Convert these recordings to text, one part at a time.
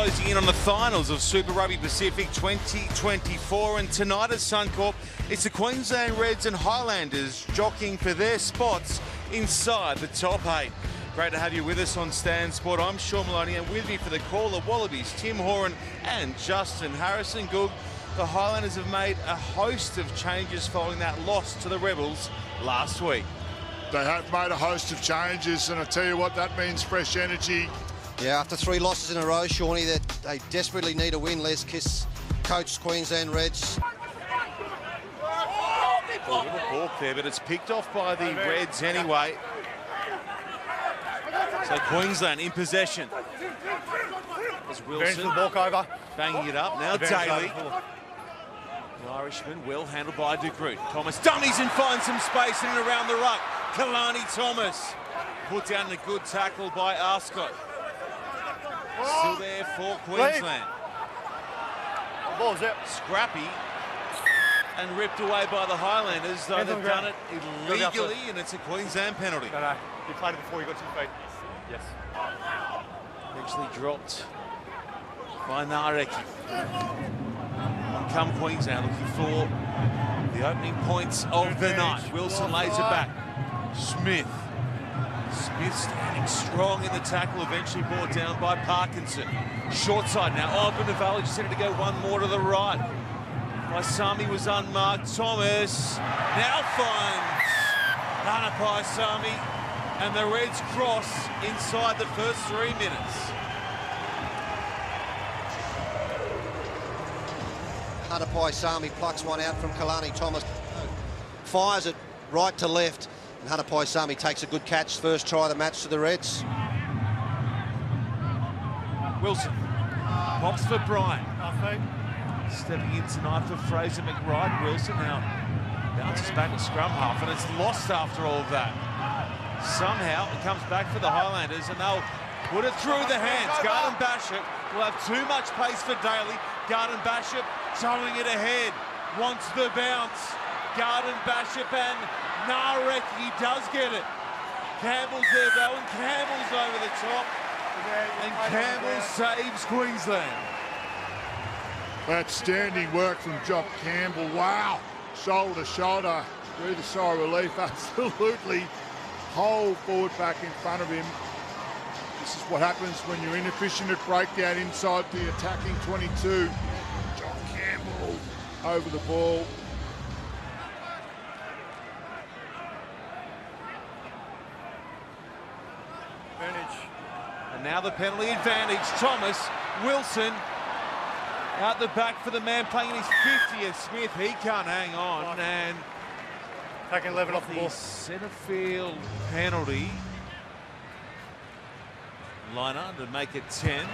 closing in on the finals of Super Rugby Pacific 2024, and tonight at Suncorp, it's the Queensland Reds and Highlanders jockeying for their spots inside the top 8. Great to have you with us on Stan Sport. I'm Sean Maloney, and with me for the call, the Wallabies, Tim Horan and Justin Harrison. Goog, the Highlanders have made a host of changes following that loss to the Rebels last week. They have made a host of changes, and I tell you what, that means fresh energy. Yeah, after 3 losses in a row, Shawnee, that they desperately need a win. Les Kiss coached Queensland Reds. A little balk there, but it's picked off by the Reds anyway. So Queensland in possession. As Wilson over. banging it up. Now Daly. The Irishman well handled by De Groot. Thomas dummies and finds some space in and around the ruck. Kalani Thomas put down a good tackle by Arscott. Still there for Queensland. Ball's it. Scrappy and ripped away by the Highlanders, though they've done it illegally, and it's a Queensland penalty. No, you played it before you got to the feet. Yes. Eventually dropped by Nareki. Come Queensland looking for the opening points of the night. Wilson lays it back. Smith standing strong in the tackle, eventually brought down by Parkinson. Short side now. Oh, Bunavali just had to go one more to the right. Paisami was unmarked. Thomas now finds Hana Paisami, and the Reds cross inside the first 3 minutes. Hana Paisami plucks one out from Kalani Thomas. Fires it right to left. And Hana Paisami takes a good catch. First try of the match to the Reds. Wilson pops for Bryant. Stepping in tonight for Fraser McBride. Wilson now bounces back at scrum half, and it's lost after all of that. Somehow it comes back for the Highlanders, and they'll put it through the hands. Garden Bashop will have too much pace for Daly. Garden Bashop towing it ahead. Wants the bounce. Garden Bashop and Nareki does get it. Campbell's there though, and Campbell's over the top. And Campbell saves Queensland. Outstanding work from Jock Campbell. Wow. Shoulder to shoulder. Breathe a sigh of relief. Absolutely. Whole forward back in front of him. This is what happens when you're inefficient at breakdown inside the attacking 22. Jock Campbell over the ball. And now the penalty advantage. Thomas, Wilson, out the back for the man playing in his 50th. Smith, he can't hang on, and taking 11 off the ball. Centre field penalty. Liner to make it 10. It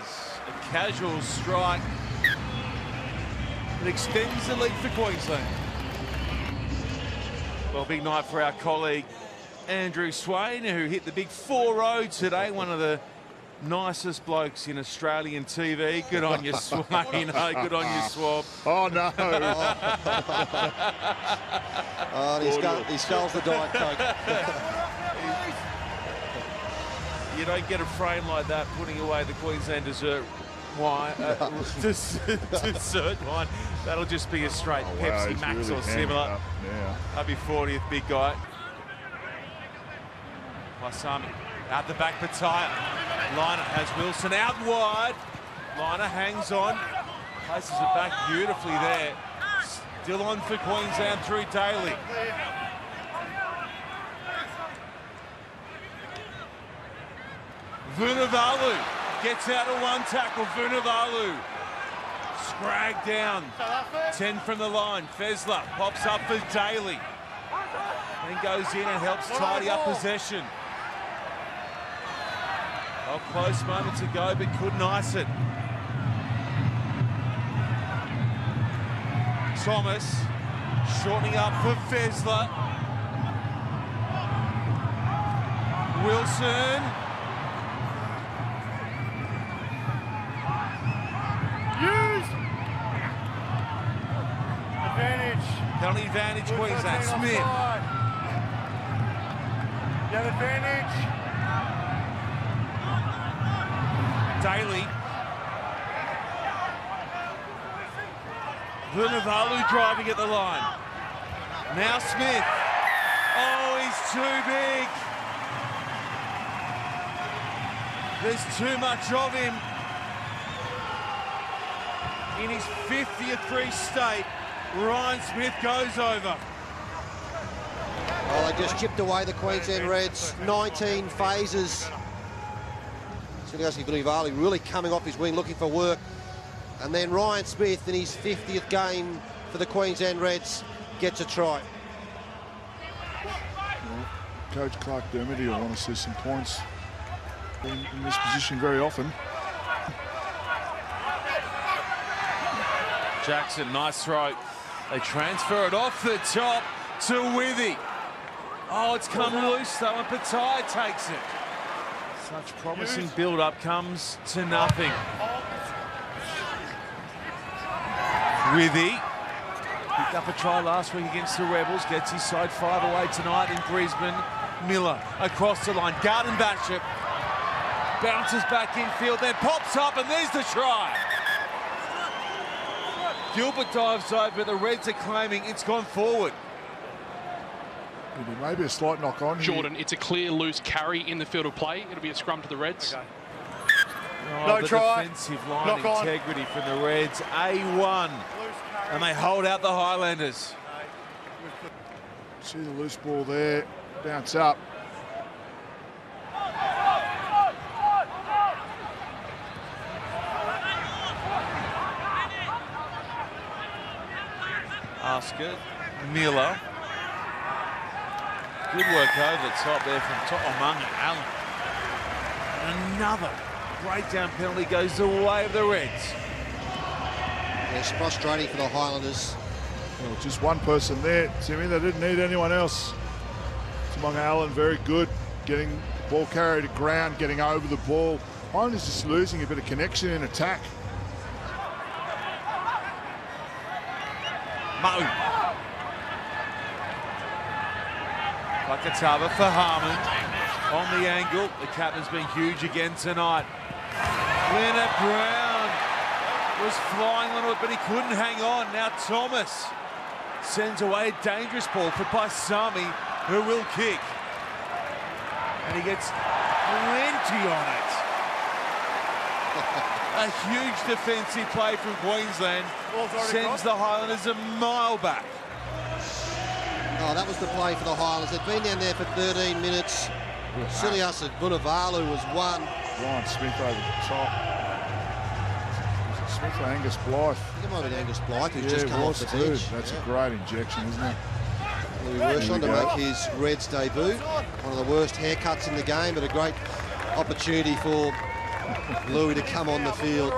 is a casual strike. It extends the lead for Queensland. Well, big night for our colleague Andrew Swain, who hit the big 4-0 today. One of the nicest blokes in Australian TV. Good on you, Swain. Oh, good on you, Swab. Oh, no. He skulls the Diet Coke. You don't get a frame like that putting away the Queensland dessert wine. Dessert wine. That'll just be a straight Pepsi Max really or similar. Yeah. That'll be 40th, big guy. Paisami out the back, Pataya. Liner has Wilson out wide. Liner hangs on. Places it back beautifully there. Still on for Queensland through Daly. Vunivalu gets out of one tackle. Vunivalu scragged down. 10 from the line. Fezler pops up for Daly. And goes in and helps tidy up possession. A close moment to go, but couldn't ice it. Thomas shortening up for Fezler. Wilson. Penalty advantage, Queensland. Smith. You have advantage. Daly. Vunivalu driving at the line. Now Smith. Oh, he's too big. There's too much of him. In his 50th free state, Ryan Smith goes over. Well, they just chipped away the Queensland Reds. 19 phases. Delivereasy really coming off his wing, looking for work. And then Ryan Smith, in his 50th game for the Queensland Reds, gets a try. Well, Coach Clark Dermody will want to see some points in this position very often. Jackson, nice throw. They transfer it off the top to Withy. Oh, it's come loose though, and Patai takes it. Such promising build-up comes to nothing. Withy picked up a try last week against the Rebels, gets his side 5 away tonight in Brisbane. Miller across the line, Garden Bachop bounces back infield, then pops up, and there's the try. Gilbert dives over, the Reds are claiming it's gone forward. Maybe a slight knock on Jordan, it's a clear loose carry in the field of play. It'll be a scrum to the Reds. Okay. Oh, No the try. defensive line Knock on. integrity from the Reds, A1. And they hold out the Highlanders. See the loose ball there, bounce up. Asker, Miller. Good work over the top there from To'omanga Allen. And another breakdown penalty goes the way of the Reds. It's frustrating for the Highlanders. Well, just one person there, Timmy. They didn't need anyone else. To'omanga Allen, very good. Getting the ball carried to ground, getting over the ball. Highlanders just losing a bit of connection in attack. Ma'u. Fakatava for Harmon. On the angle. The captain's been huge again tonight. Leonard Brown was flying on it, but he couldn't hang on. Now Thomas sends away a dangerous ball for Paisami, who will kick. And he gets plenty on it. A huge defensive play from Queensland sends the Highlanders a mile back. Oh, that was the play for the Highlanders. They'd been down there for 13 minutes. Silius and Vunivalu was one. Ryan Smith over the top. Smith or Angus Blythe? I think it might have been Angus Blythe who's Yeah, just come it off was the too. bench. That's a great injection, isn't it? Louis Wershon to make his Reds debut. One of the worst haircuts in the game, but a great opportunity for Louis to come on the field.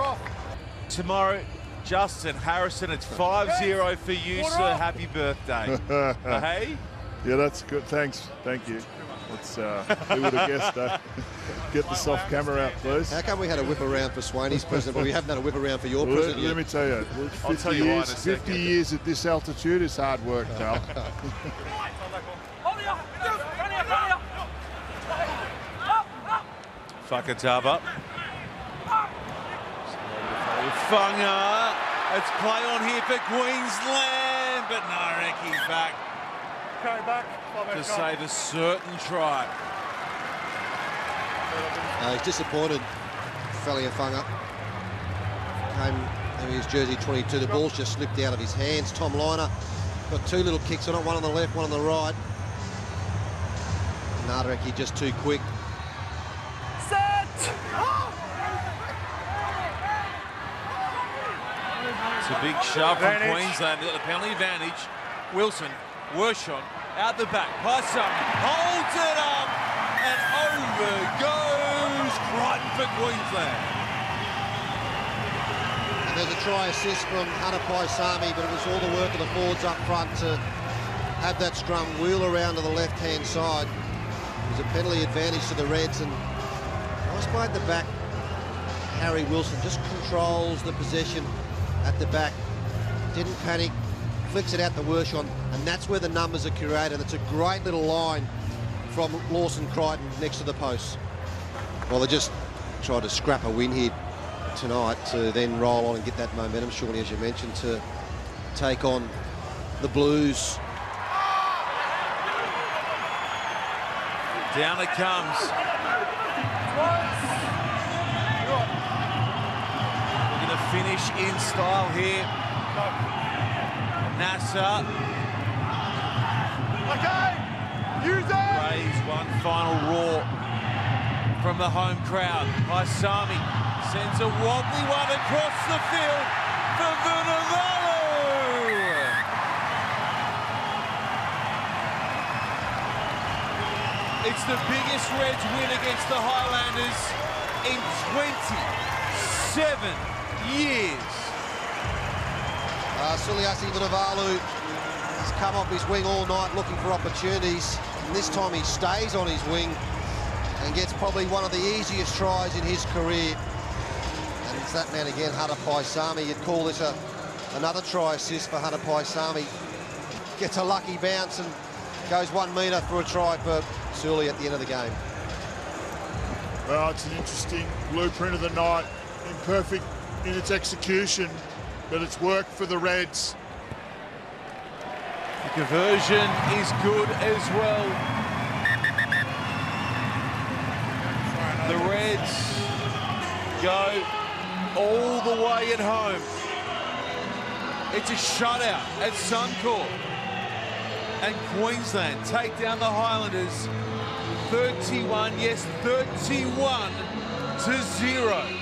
Tomorrow, Justin Harrison, it's 5-0 for you, sir. Happy birthday. Hey? Yeah, that's good. Thanks. Thank you. Let's, who would have guessed that? Get the soft camera out, please. How come we had a whip around for Swaney's president, but we haven't had a whip around for your Well, president let yet? me tell you, I'll tell you why in a 50 second. years at this altitude is hard work, pal. Fakatava. Funga. It's play on here for Queensland, but Nareki's back Carry back. to save a certain try. He's disappointed, Faliafunga. Came in his jersey 22. The ball's just slipped out of his hands. Tom Liner got two little kicks on it, one on the left, one on the right. Nadareki just too quick. It's a big shove from Queensland. They've got the penalty advantage. Wilson, Wershon, out the back. Paisami holds it up, and over goes Crichton for Queensland. And there's a try assist from Hunter Paisami, but it was all the work of the forwards up front to have that scrum wheel around to the left-hand side. It was a penalty advantage to the Reds, and nice play at the back. Harry Wilson just controls the possession at the back. Didn't panic, flicks it out to Wershon, and that's where the numbers are created. It's a great little line from Lawson Crichton next to the post. Well, they're just tried to scrap a win here tonight to then roll on and get that momentum, surely, as you mentioned, to take on the Blues. Down it comes. We're going to finish in style here. Nasser. Okay, use it! Raise one final roar from the home crowd. Paisami sends a wobbly one across the field for Vunivalu. It's the biggest Reds win against the Highlanders in 27 years. Suliasi Vunivalu has come off his wing all night looking for opportunities, and this time he stays on his wing and gets probably one of the easiest tries in his career. And it's that man again, Hunter Paisami. You'd call this another try assist for Hunter Paisami. Gets a lucky bounce and goes 1 metre for a try for Suli at the end of the game. Well, it's an interesting blueprint of the night, imperfect in its execution, but it's worked for the Reds. The conversion is good as well. The Reds go all the way at home. It's a shutout at Suncorp. And Queensland take down the Highlanders 31, yes, 31-0.